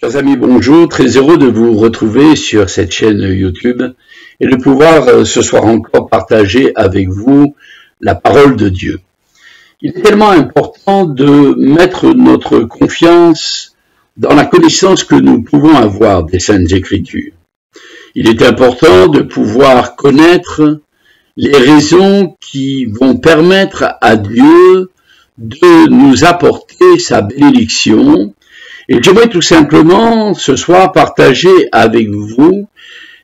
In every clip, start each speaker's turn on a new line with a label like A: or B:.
A: Chers amis, bonjour, très heureux de vous retrouver sur cette chaîne YouTube et de pouvoir ce soir encore partager avec vous la parole de Dieu. Il est tellement important de mettre notre confiance dans la connaissance que nous pouvons avoir des Saintes Écritures. Il est important de pouvoir connaître les raisons qui vont permettre à Dieu de nous apporter sa bénédiction. Et j'aimerais tout simplement ce soir partager avec vous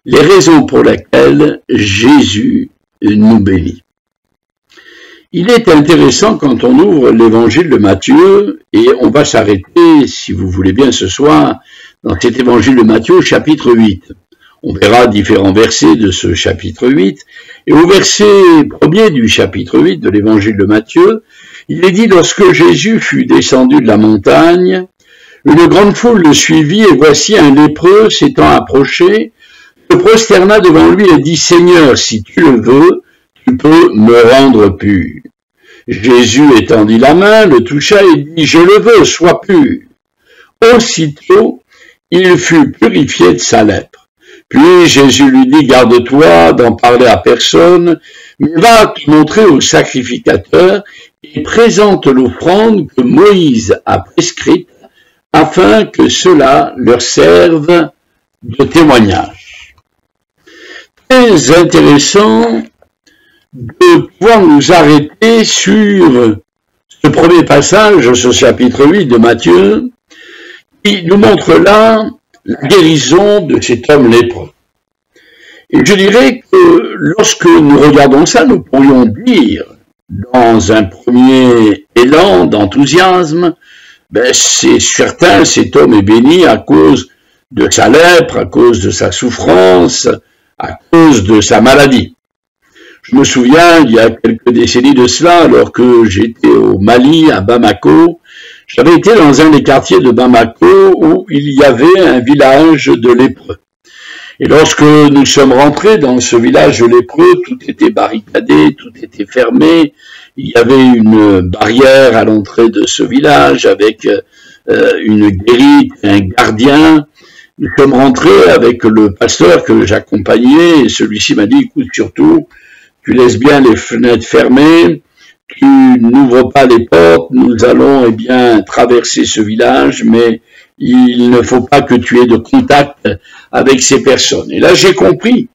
A: les raisons pour lesquelles Jésus nous bénit. Il est intéressant quand on ouvre l'évangile de Matthieu, et on va s'arrêter, si vous voulez bien ce soir, dans cet évangile de Matthieu au chapitre 8. On verra différents versets de ce chapitre 8, et au verset 1er du chapitre 8 de l'évangile de Matthieu, il est dit: lorsque Jésus fut descendu de la montagne, une grande foule le suivit, et voici un lépreux s'étant approché, se prosterna devant lui et dit: Seigneur, si tu le veux, tu peux me rendre pur. Jésus étendit la main, le toucha et dit: Je le veux, sois pur. Aussitôt, il fut purifié de sa lèpre. Puis Jésus lui dit: Garde-toi d'en parler à personne, mais va te montrer au sacrificateur et présente l'offrande que Moïse a prescrite, afin que cela leur serve de témoignage. Très intéressant de pouvoir nous arrêter sur ce premier passage, ce chapitre 8 de Matthieu, qui nous montre là la guérison de cet homme lépreux. Et je dirais que lorsque nous regardons ça, nous pourrions dire, dans un premier élan d'enthousiasme, c'est certain, cet homme est béni à cause de sa lèpre, à cause de sa souffrance, à cause de sa maladie. Je me souviens, il y a quelques décennies de cela, alors que j'étais au Mali, à Bamako, j'avais été dans un des quartiers de Bamako où il y avait un village de lépreux. Et lorsque nous sommes rentrés dans ce village de lépreux, tout était barricadé, tout était fermé. Il y avait une barrière à l'entrée de ce village avec une guérite, un gardien. Nous sommes rentrés avec le pasteur que j'accompagnais et celui-ci m'a dit: écoute, surtout, tu laisses bien les fenêtres fermées, tu n'ouvres pas les portes, nous allons traverser ce village, mais il ne faut pas que tu aies de contact avec ces personnes. Et là, j'ai compris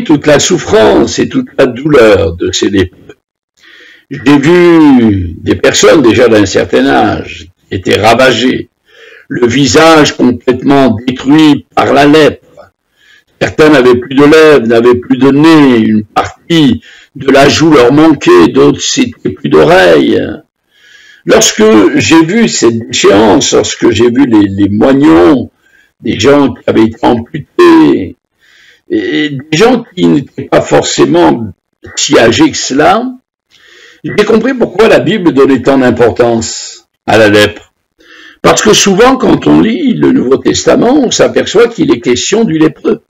A: toute la souffrance et toute la douleur de ces lépreux. J'ai vu des personnes déjà d'un certain âge qui étaient ravagées, le visage complètement détruit par la lèpre. Certains n'avaient plus de lèvres, n'avaient plus de nez, une partie de la joue leur manquait, d'autres c'était plus d'oreilles. Lorsque j'ai vu cette déchéance, lorsque j'ai vu les moignons, des gens qui avaient été amputés, et des gens qui n'étaient pas forcément si âgés que cela, j'ai compris pourquoi la Bible donnait tant d'importance à la lèpre. Parce que souvent, quand on lit le Nouveau Testament, on s'aperçoit qu'il est question du lépreux.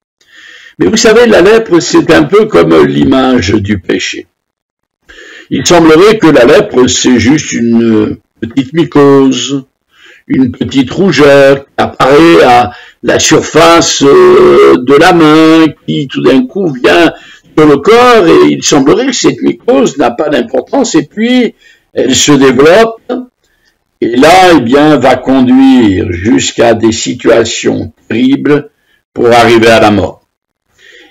A: Mais vous savez, la lèpre, c'est un peu comme l'image du péché. Il semblerait que la lèpre, c'est juste une petite mycose, une petite rougeur qui apparaît à la surface de la main, qui tout d'un coup vient sur le corps, et il semblerait que cette mycose n'a pas d'importance, et puis elle se développe, et là, va conduire jusqu'à des situations terribles pour arriver à la mort.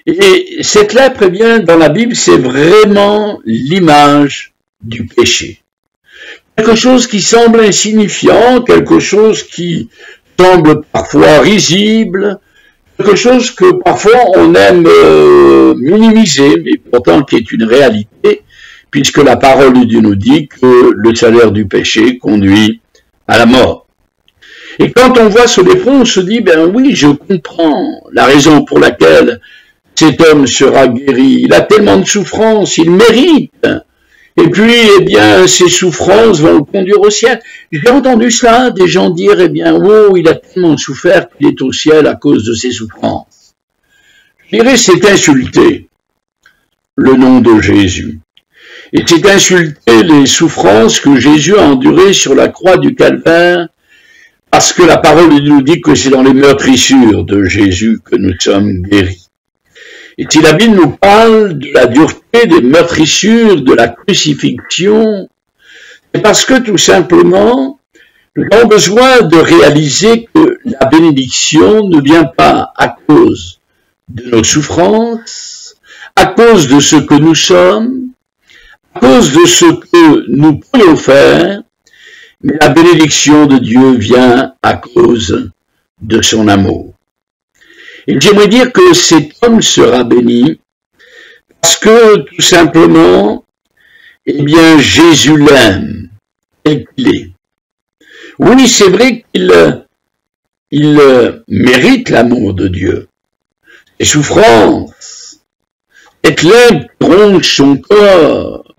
A: Et cette lèpre, dans la Bible, c'est vraiment l'image du péché. Quelque chose qui semble insignifiant, quelque chose qui semble parfois risible, quelque chose que parfois on aime minimiser, mais pourtant qui est une réalité, puisque la parole de Dieu nous dit que le salaire du péché conduit à la mort. Et quand on voit ce lépreux, on se dit, oui, je comprends la raison pour laquelle cet homme sera guéri. Il a tellement de souffrances, il mérite. Et puis, ces souffrances vont le conduire au ciel. J'ai entendu cela, des gens dire, oh, il a tellement souffert qu'il est au ciel à cause de ses souffrances. Je dirais, c'est insulter le nom de Jésus. Et c'est insulter les souffrances que Jésus a endurées sur la croix du Calvaire parce que la parole nous dit que c'est dans les meurtrissures de Jésus que nous sommes guéris. Et si la Bible nous parle de la dureté des meurtrissures, de la crucifixion, c'est parce que tout simplement, nous avons besoin de réaliser que la bénédiction ne vient pas à cause de nos souffrances, à cause de ce que nous sommes, à cause de ce que nous pourrions faire, mais la bénédiction de Dieu vient à cause de son amour. Et j'aimerais dire que cet homme sera béni parce que tout simplement, eh bien, Jésus l'aime tel qu'il est. Oui, c'est vrai qu'il mérite l'amour de Dieu. Les souffrances, cette lèvre ronge son corps.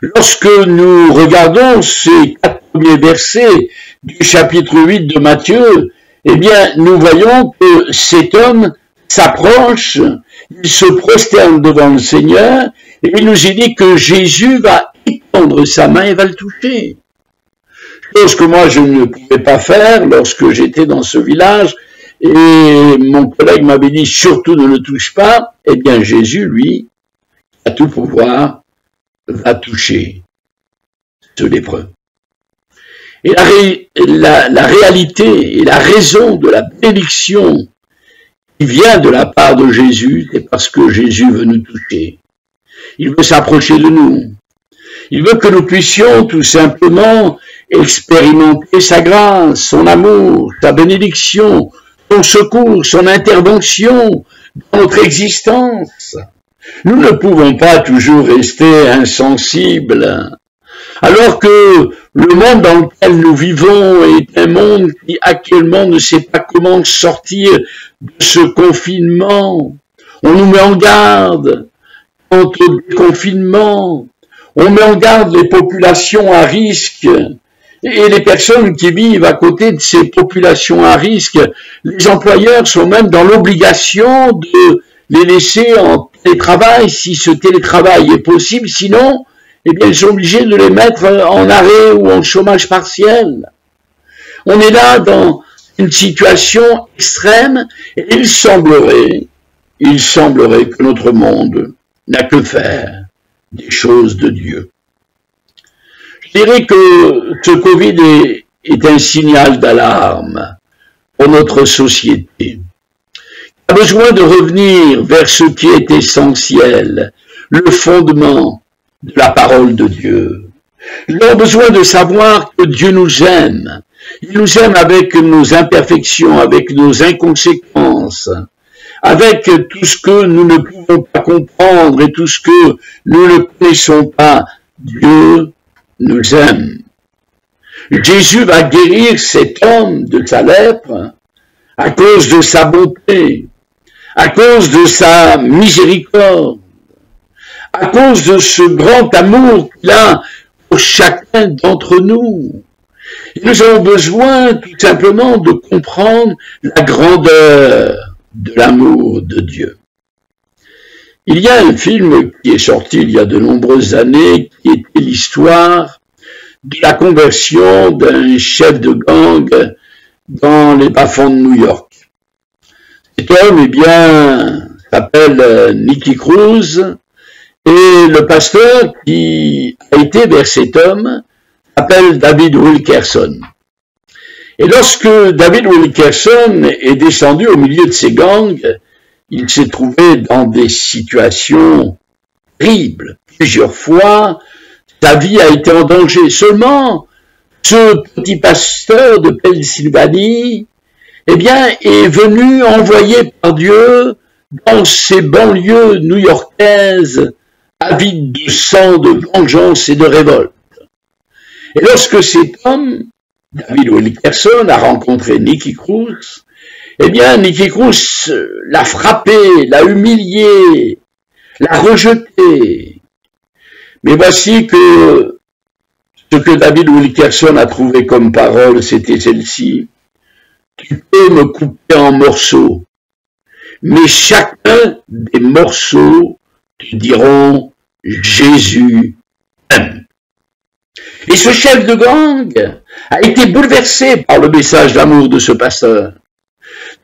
A: Lorsque nous regardons ces 4 premiers versets du chapitre 8 de Matthieu, eh bien, nous voyons que cet homme s'approche, il se prosterne devant le Seigneur, et il nous est dit que Jésus va étendre sa main et va le toucher. Chose que moi je ne pouvais pas faire lorsque j'étais dans ce village, et mon collègue m'avait dit surtout ne le touche pas. Eh bien, Jésus, lui, a tout pouvoir, va toucher ce lépreux. Et la réalité et la raison de la bénédiction qui vient de la part de Jésus, c'est parce que Jésus veut nous toucher. Il veut s'approcher de nous. Il veut que nous puissions tout simplement expérimenter sa grâce, son amour, sa bénédiction, son secours, son intervention dans notre existence. Nous ne pouvons pas toujours rester insensibles. Alors que le monde dans lequel nous vivons est un monde qui actuellement ne sait pas comment sortir de ce confinement. On nous met en garde contre le confinement. On met en garde les populations à risque. Et les personnes qui vivent à côté de ces populations à risque, les employeurs sont même dans l'obligation de les laisser en télétravail si ce télétravail est possible. Sinon, eh bien, ils sont obligés de les mettre en arrêt ou en chômage partiel. On est là dans une situation extrême et il semblerait que notre monde n'a que faire des choses de Dieu. Je dirais que ce Covid est un signal d'alarme pour notre société. On a besoin de revenir vers ce qui est essentiel, le fondement de la parole de Dieu. Nous avons besoin de savoir que Dieu nous aime. Il nous aime avec nos imperfections, avec nos inconséquences, avec tout ce que nous ne pouvons pas comprendre et tout ce que nous ne connaissons pas. Dieu nous aime. Jésus va guérir cet homme de sa lèpre à cause de sa bonté, à cause de sa miséricorde, à cause de ce grand amour qu'il a pour chacun d'entre nous. Et nous avons besoin tout simplement de comprendre la grandeur de l'amour de Dieu. Il y a un film qui est sorti il y a de nombreuses années, qui était l'histoire de la conversion d'un chef de gang dans les bas-fonds de New York. Cet homme, eh bien, s'appelle Nicky Cruz, et le pasteur qui a été vers cet homme s'appelle David Wilkerson. Et lorsque David Wilkerson est descendu au milieu de ces gangs, il s'est trouvé dans des situations terribles. Plusieurs fois, sa vie a été en danger. Seulement, ce petit pasteur de Pennsylvanie, eh bien, est venu envoyé par Dieu dans ces banlieues new-yorkaises, avides de sang, de vengeance et de révolte. Et lorsque cet homme, David Wilkerson, a rencontré Nicky Cruz, eh bien, Nicky Cruz l'a frappé, l'a humilié, l'a rejeté. Mais voici que ce que David Wilkerson a trouvé comme parole, c'était celle-ci. Tu peux me couper en morceaux, mais chacun des morceaux te diront Jésus aime. Et ce chef de gang a été bouleversé par le message d'amour de ce pasteur.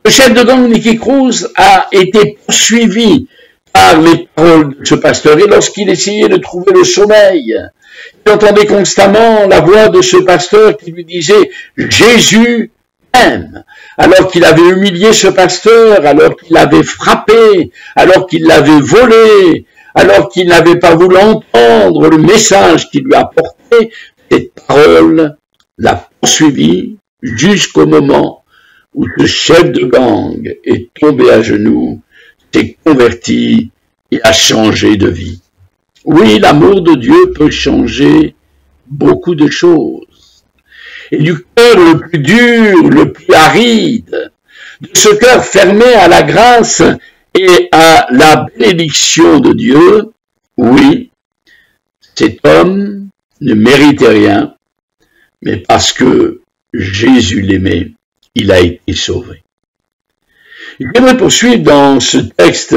A: Le chef de gang Nicky Cruz a été poursuivi par les paroles de ce pasteur et lorsqu'il essayait de trouver le sommeil, il entendait constamment la voix de ce pasteur qui lui disait « Jésus aime », alors qu'il avait humilié ce pasteur, alors qu'il l'avait frappé, alors qu'il l'avait volé, alors qu'il n'avait pas voulu entendre le message qu'il lui apportait. Cette parole l'a poursuivi jusqu'au moment où ce chef de gang est tombé à genoux, s'est converti et a changé de vie. Oui, l'amour de Dieu peut changer beaucoup de choses. Et du cœur le plus dur, le plus aride, de ce cœur fermé à la grâce et à la bénédiction de Dieu, oui, cet homme ne méritait rien, mais parce que Jésus l'aimait, il a été sauvé. J'aimerais poursuivre dans ce texte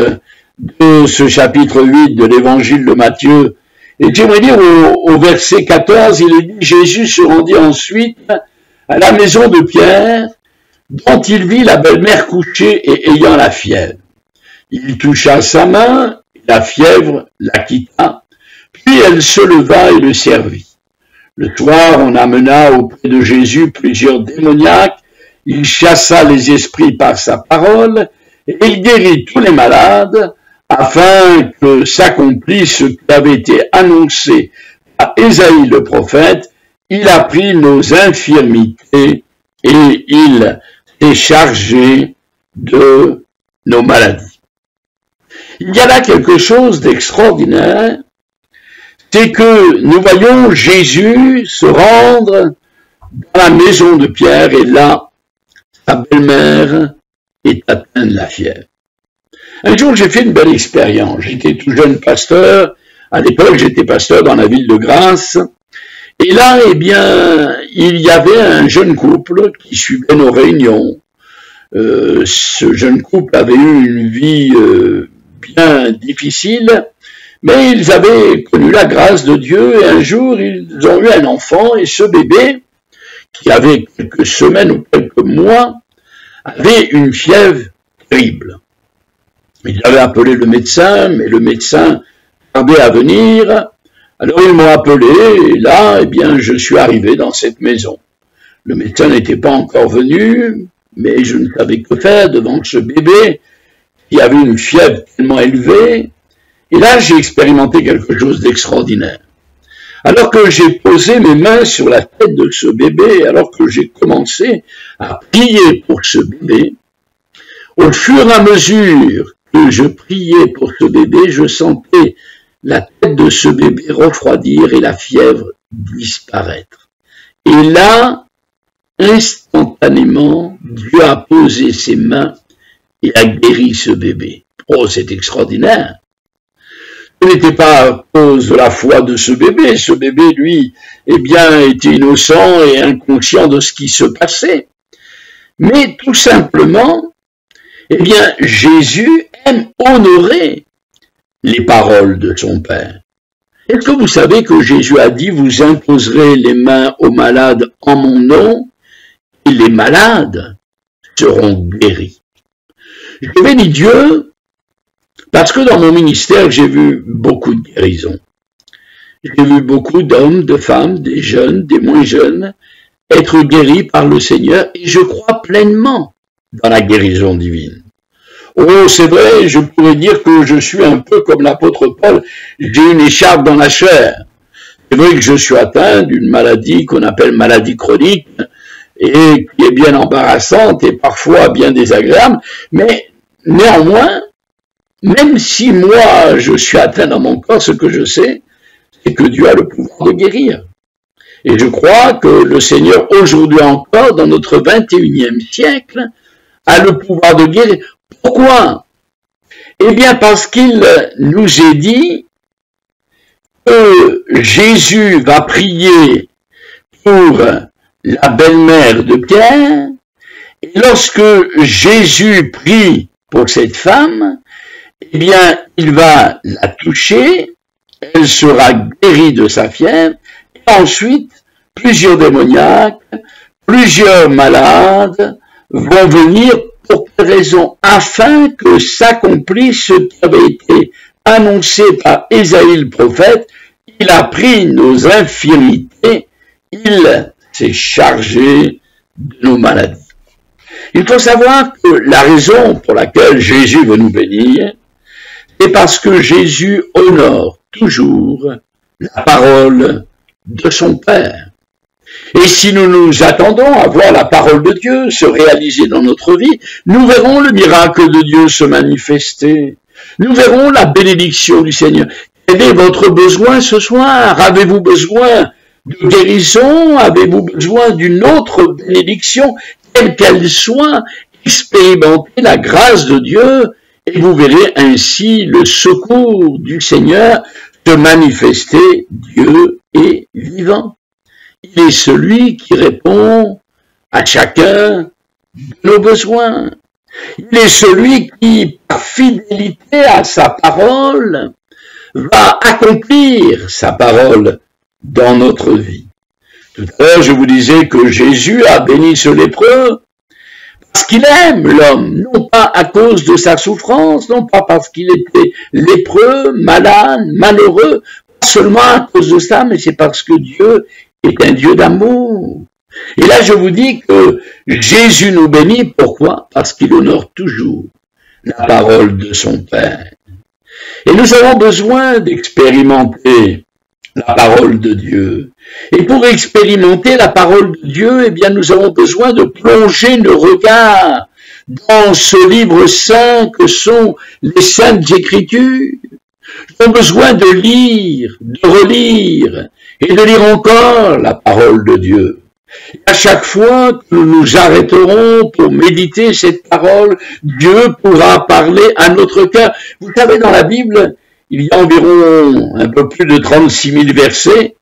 A: de ce chapitre 8 de l'évangile de Matthieu, et j'aimerais dire au verset 14, il est dit « Jésus se rendit ensuite à la maison de Pierre, dont il vit la belle-mère couchée et ayant la fièvre. Il toucha sa main, et la fièvre la quitta, puis elle se leva et le servit. Le soir, on amena auprès de Jésus plusieurs démoniaques, il chassa les esprits par sa parole, et il guérit tous les malades, afin que s'accomplisse ce qui avait été annoncé à Ésaïe le prophète, il a pris nos infirmités et il s'est chargé de nos maladies. Il y a là quelque chose d'extraordinaire, c'est que nous voyons Jésus se rendre dans la maison de Pierre et là, sa belle-mère est atteinte de la fièvre. Un jour, j'ai fait une belle expérience. J'étais tout jeune pasteur. À l'époque, j'étais pasteur dans la ville de Grasse. Et là, eh bien, il y avait un jeune couple qui suivait nos réunions. Ce jeune couple avait eu une vie bien difficile, mais ils avaient connu la grâce de Dieu et un jour, ils ont eu un enfant et ce bébé, qui avait quelques semaines ou quelques mois, avait une fièvre terrible. Ils avaient appelé le médecin, mais le médecin tardait à venir. Alors ils m'ont appelé, et là, eh bien, je suis arrivé dans cette maison. Le médecin n'était pas encore venu, mais je ne savais que faire devant ce bébé qui avait une fièvre tellement élevée. Et là, j'ai expérimenté quelque chose d'extraordinaire. Alors que j'ai posé mes mains sur la tête de ce bébé, alors que j'ai commencé à prier pour ce bébé, au fur et à mesure que je priais pour ce bébé, je sentais la tête de ce bébé refroidir et la fièvre disparaître. Et là, instantanément, Dieu a posé ses mains et a guéri ce bébé. Oh, c'est extraordinaire! Ce n'était pas à cause de la foi de ce bébé. Ce bébé, lui, eh bien, était innocent et inconscient de ce qui se passait. Mais tout simplement, eh bien, Jésus aime honorer les paroles de son Père. Est-ce que vous savez que Jésus a dit « Vous imposerez les mains aux malades en mon nom et les malades seront guéris ». Je bénis Dieu parce que dans mon ministère, j'ai vu beaucoup de guérisons. J'ai vu beaucoup d'hommes, de femmes, des jeunes, des moins jeunes, être guéris par le Seigneur et je crois pleinement dans la guérison divine. Oh, c'est vrai, je pourrais dire que je suis un peu comme l'apôtre Paul, j'ai une écharpe dans la chair. C'est vrai que je suis atteint d'une maladie qu'on appelle maladie chronique et qui est bien embarrassante et parfois bien désagréable, mais néanmoins, même si moi je suis atteint dans mon corps, ce que je sais, c'est que Dieu a le pouvoir de guérir. Et je crois que le Seigneur, aujourd'hui encore, dans notre 21e siècle, a le pouvoir de guérir. Pourquoi? Eh bien parce qu'il nous est dit que Jésus va prier pour la belle-mère de Pierre, et lorsque Jésus prie pour cette femme, eh bien, il va la toucher, elle sera guérie de sa fièvre, et ensuite, plusieurs démoniaques, plusieurs malades vont venir pour quelle raison? Afin que s'accomplisse ce qui avait été annoncé par Ésaïe le prophète. Il a pris nos infirmités, il s'est chargé de nos maladies. Il faut savoir que la raison pour laquelle Jésus veut nous bénir, c'est parce que Jésus honore toujours la parole de son Père. Et si nous nous attendons à voir la parole de Dieu se réaliser dans notre vie, nous verrons le miracle de Dieu se manifester. Nous verrons la bénédiction du Seigneur. Quel est votre besoin ce soir? Avez-vous besoin de guérison? Avez-vous besoin d'une autre bénédiction? Quelle qu'elle soit, expérimentez la grâce de Dieu et vous verrez ainsi le secours du Seigneur se manifester. Dieu est vivant. Il est celui qui répond à chacun de nos besoins. Il est celui qui, par fidélité à sa parole, va accomplir sa parole dans notre vie. Tout à l'heure, je vous disais que Jésus a béni ce lépreux parce qu'il aime l'homme, non pas à cause de sa souffrance, non pas parce qu'il était lépreux, malade, malheureux, pas seulement à cause de ça, mais c'est parce que Dieu est un Dieu d'amour. Et là, je vous dis que Jésus nous bénit. Pourquoi? Parce qu'il honore toujours la parole de son Père. Et nous avons besoin d'expérimenter la parole de Dieu. Et pour expérimenter la parole de Dieu, eh bien, nous avons besoin de plonger nos regards dans ce livre saint que sont les Saintes Écritures. Nous avons besoin de lire, de relire et de lire encore la parole de Dieu. Et à chaque fois que nous nous arrêterons pour méditer cette parole, Dieu pourra parler à notre cœur. Vous savez, dans la Bible, il y a environ un peu plus de 36 000 versets,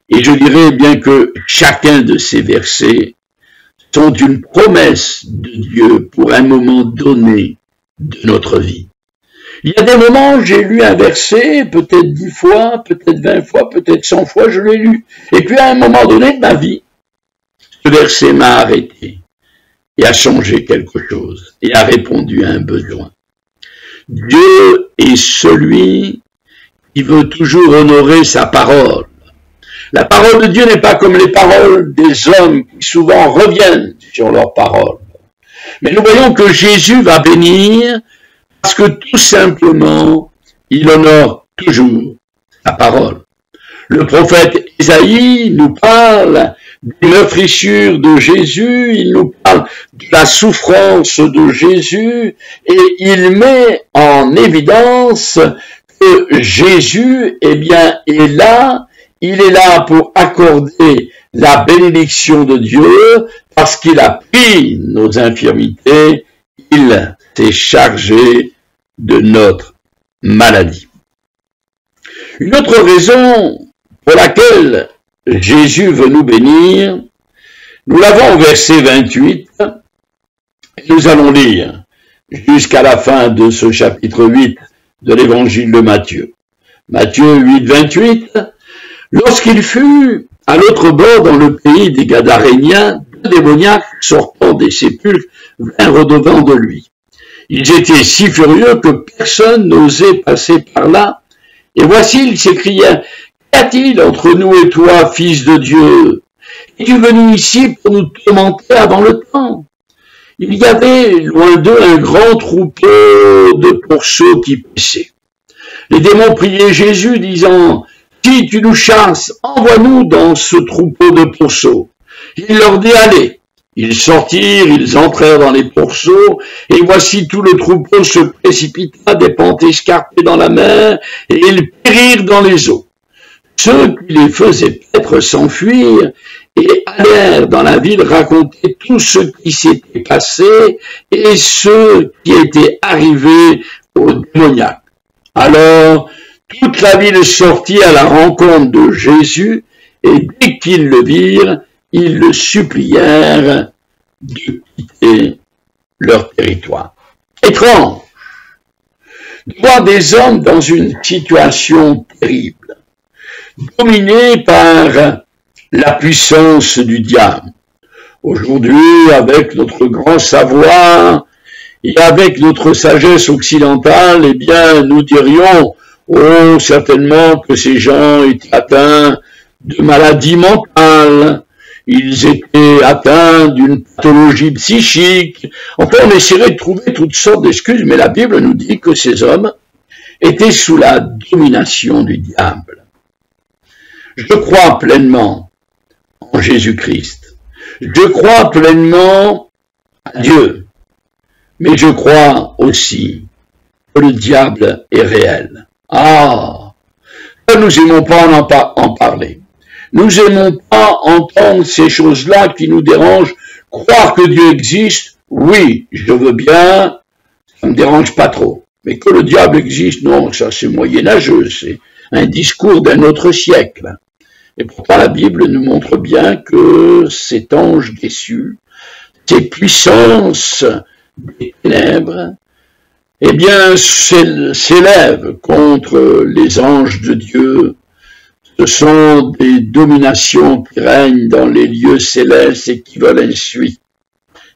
A: et je dirais bien que chacun de ces versets sont une promesse de Dieu pour un moment donné de notre vie. Il y a des moments où j'ai lu un verset, peut-être 10 fois, peut-être 20 fois, peut-être 100 fois, je l'ai lu. Et puis à un moment donné de ma vie, ce verset m'a arrêté et a changé quelque chose et a répondu à un besoin. Dieu est celui qui veut toujours honorer sa parole. La parole de Dieu n'est pas comme les paroles des hommes qui souvent reviennent sur leurs paroles. Mais nous voyons que Jésus va bénir parce que tout simplement, il honore toujours sa parole. Le prophète Ésaïe nous parle des meurtrissures de Jésus, il nous parle de la souffrance de Jésus et il met en évidence que Jésus, eh bien, est là, il est là pour accorder la bénédiction de Dieu parce qu'il a pris nos infirmités, il s'est chargé de notre maladie. Une autre raison pour laquelle Jésus veut nous bénir, nous l'avons au verset 28, et nous allons lire jusqu'à la fin de ce chapitre 8 de l'évangile de Matthieu. Matthieu 8, 28, lorsqu'il fut à l'autre bord dans le pays des Gadaréniens, deux démoniaques sortant des sépulcres vinrent au-devant de lui. Ils étaient si furieux que personne n'osait passer par là, et voici, ils s'écrièrent, qu'a-t-il entre nous et toi, fils de Dieu? Es-tu venu ici pour nous tourmenter avant le temps? Il y avait loin d'eux un grand troupeau de pourceaux qui paissaient. Les démons priaient Jésus, disant, si tu nous chasses, envoie-nous dans ce troupeau de pourceaux. Il leur dit, allez. Ils sortirent, ils entrèrent dans les pourceaux, et voici tout le troupeau se précipita des pentes escarpées dans la mer, et ils périrent dans les eaux. Ceux qui les faisaient paître s'enfuirent, et allèrent dans la ville raconter tout ce qui s'était passé, et ce qui était arrivé aux démoniaques. Alors, toute la ville sortit à la rencontre de Jésus, et dès qu'ils le virent, ils le supplièrent de quitter leur territoire. Étrange de voir des hommes dans une situation terrible, dominés par la puissance du diable. Aujourd'hui, avec notre grand savoir et avec notre sagesse occidentale, eh bien, nous dirions, oh, certainement que ces gens étaient atteints de maladies mentales, ils étaient atteints d'une pathologie psychique. Enfin, on essaierait de trouver toutes sortes d'excuses, mais la Bible nous dit que ces hommes étaient sous la domination du diable. Je crois pleinement en Jésus-Christ. Je crois pleinement à Dieu. Mais je crois aussi que le diable est réel. Ah, nous n'aimons pas en parler. Nous n'aimons pas entendre ces choses-là qui nous dérangent. Croire que Dieu existe, oui, je veux bien, ça ne me dérange pas trop. Mais que le diable existe, non, ça c'est moyenâgeux, c'est un discours d'un autre siècle. Et pourtant la Bible nous montre bien que cet ange déçu, ces puissances des ténèbres, eh bien, s'élèvent contre les anges de Dieu. Ce sont des dominations qui règnent dans les lieux célestes et qui veulent ainsi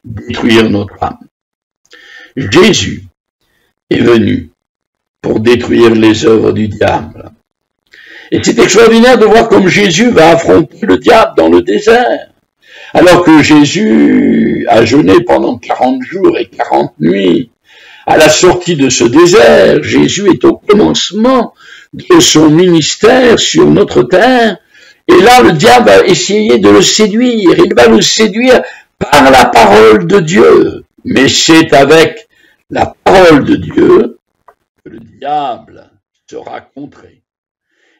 A: détruire notre âme. Jésus est venu pour détruire les œuvres du diable. Et c'est extraordinaire de voir comme Jésus va affronter le diable dans le désert. Alors que Jésus a jeûné pendant 40 jours et 40 nuits, à la sortie de ce désert, Jésus est au commencement de son ministère sur notre terre. Et là, le diable va essayer de le séduire. Il va le séduire par la parole de Dieu. Mais c'est avec la parole de Dieu que le diable sera contré.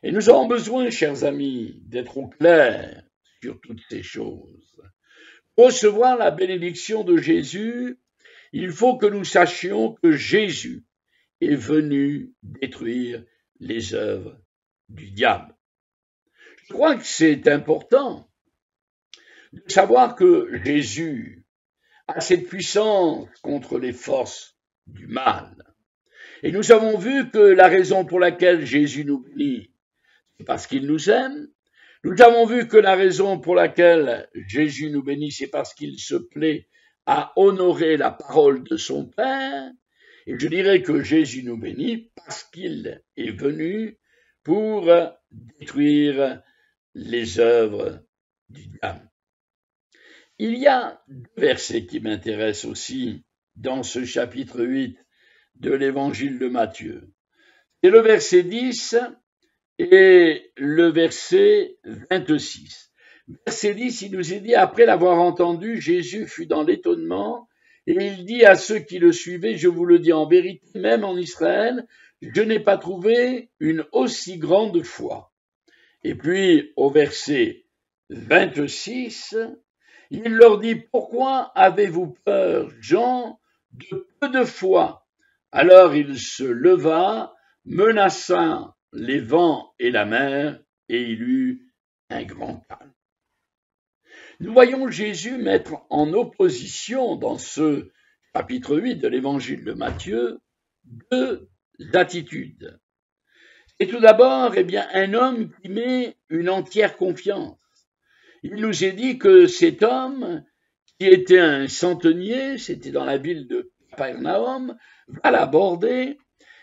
A: Et nous avons besoin, chers amis, d'être au clair sur toutes ces choses. Pour recevoir la bénédiction de Jésus, il faut que nous sachions que Jésus est venu détruire les œuvres du diable. Je crois que c'est important de savoir que Jésus a cette puissance contre les forces du mal. Et nous avons vu que la raison pour laquelle Jésus nous bénit, c'est parce qu'il nous aime. Nous avons vu que la raison pour laquelle Jésus nous bénit, c'est parce qu'il se plaît à honorer la parole de son Père. Et je dirais que Jésus nous bénit parce qu'il est venu pour détruire les œuvres du diable. Il y a deux versets qui m'intéressent aussi dans ce chapitre 8 de l'évangile de Matthieu. C'est le verset 10 et le verset 26. Verset 10, il nous est dit, après l'avoir entendu, Jésus fut dans l'étonnement, et il dit à ceux qui le suivaient, je vous le dis en vérité, même en Israël, je n'ai pas trouvé une aussi grande foi. Et puis, au verset 26, il leur dit, pourquoi avez-vous peur, gens de peu de foi? Alors il se leva, menaça les vents et la mer, et il eut un grand calme. Nous voyons Jésus mettre en opposition dans ce chapitre 8 de l'évangile de Matthieu deux attitudes. Et tout d'abord, un homme qui met une entière confiance. Il nous est dit que cet homme, qui était un centenier, c'était dans la ville de Capernaum, va l'aborder.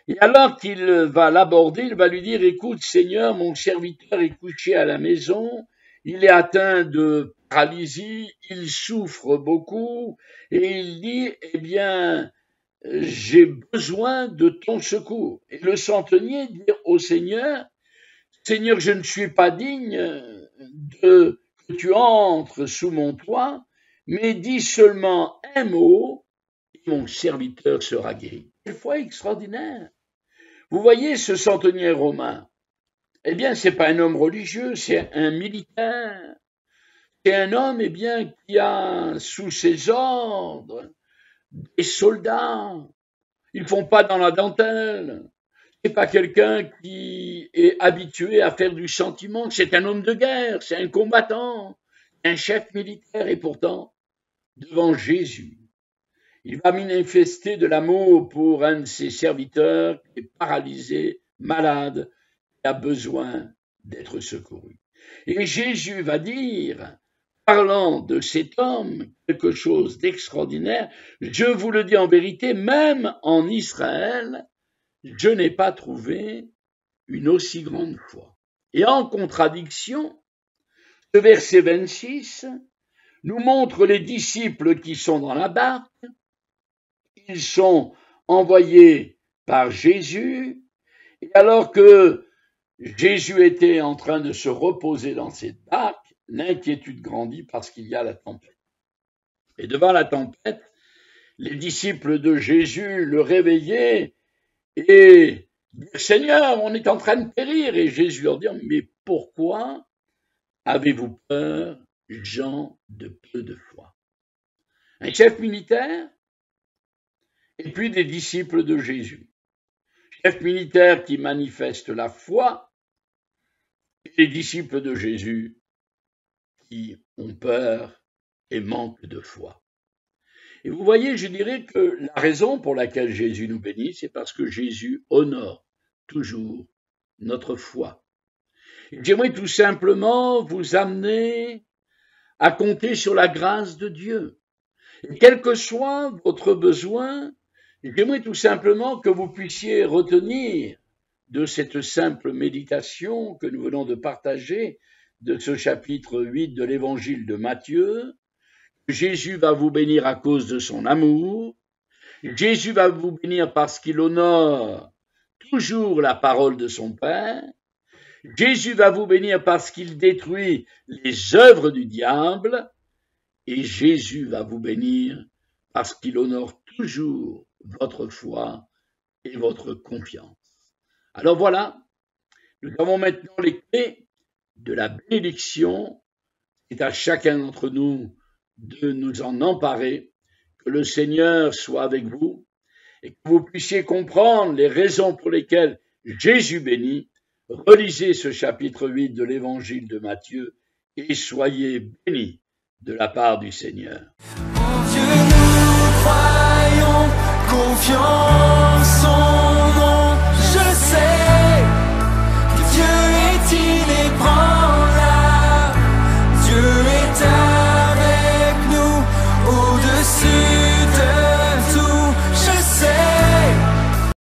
A: Et alors qu'il va l'aborder, il va lui dire, écoute Seigneur, mon serviteur est couché à la maison, il est atteint de paralysie, il souffre beaucoup, et il dit, j'ai besoin de ton secours. Et le centenier dit au Seigneur, Seigneur, je ne suis pas digne que tu entres sous mon toit, mais dis seulement un mot, et mon serviteur sera guéri. Quelle foi extraordinaire! Vous voyez ce centenier romain, c'est pas un homme religieux, c'est un militaire. C'est un homme, qui a sous ses ordres des soldats. Ils font pas dans la dentelle. C'est pas quelqu'un qui est habitué à faire du sentiment. C'est un homme de guerre, c'est un combattant, un chef militaire. Et pourtant, devant Jésus, il va manifester de l'amour pour un de ses serviteurs qui est paralysé, malade, et a besoin d'être secouru. Et Jésus va dire, parlant de cet homme, quelque chose d'extraordinaire, je vous le dis en vérité, même en Israël, je n'ai pas trouvé une aussi grande foi. Et en contradiction, le verset 26 nous montre les disciples qui sont dans la barque. Ils sont envoyés par Jésus, et alors que Jésus était en train de se reposer dans cette barque, l'inquiétude grandit parce qu'il y a la tempête. Et devant la tempête, les disciples de Jésus le réveillaient et disaient « Seigneur, on est en train de périr ». Et Jésus leur dit « Mais pourquoi avez-vous peur, gens de peu de foi ?» Un chef militaire et puis des disciples de Jésus. Chef militaire qui manifeste la foi et les disciples de Jésus qui ont peur et manquent de foi. Et vous voyez, je dirais que la raison pour laquelle Jésus nous bénit, c'est parce que Jésus honore toujours notre foi. J'aimerais tout simplement vous amener à compter sur la grâce de Dieu. Et quel que soit votre besoin, j'aimerais tout simplement que vous puissiez retenir de cette simple méditation que nous venons de partager, de ce chapitre 8 de l'évangile de Matthieu. Jésus va vous bénir à cause de son amour. Jésus va vous bénir parce qu'il honore toujours la parole de son Père. Jésus va vous bénir parce qu'il détruit les œuvres du diable. Et Jésus va vous bénir parce qu'il honore toujours votre foi et votre confiance. Alors voilà, nous avons maintenant les clés de la bénédiction. C'est à chacun d'entre nous de nous en emparer, que le Seigneur soit avec vous et que vous puissiez comprendre les raisons pour lesquelles Jésus bénit. Relisez ce chapitre 8 de l'évangile de Matthieu et soyez bénis de la part du Seigneur.
B: En Dieu nous croyons, confiance en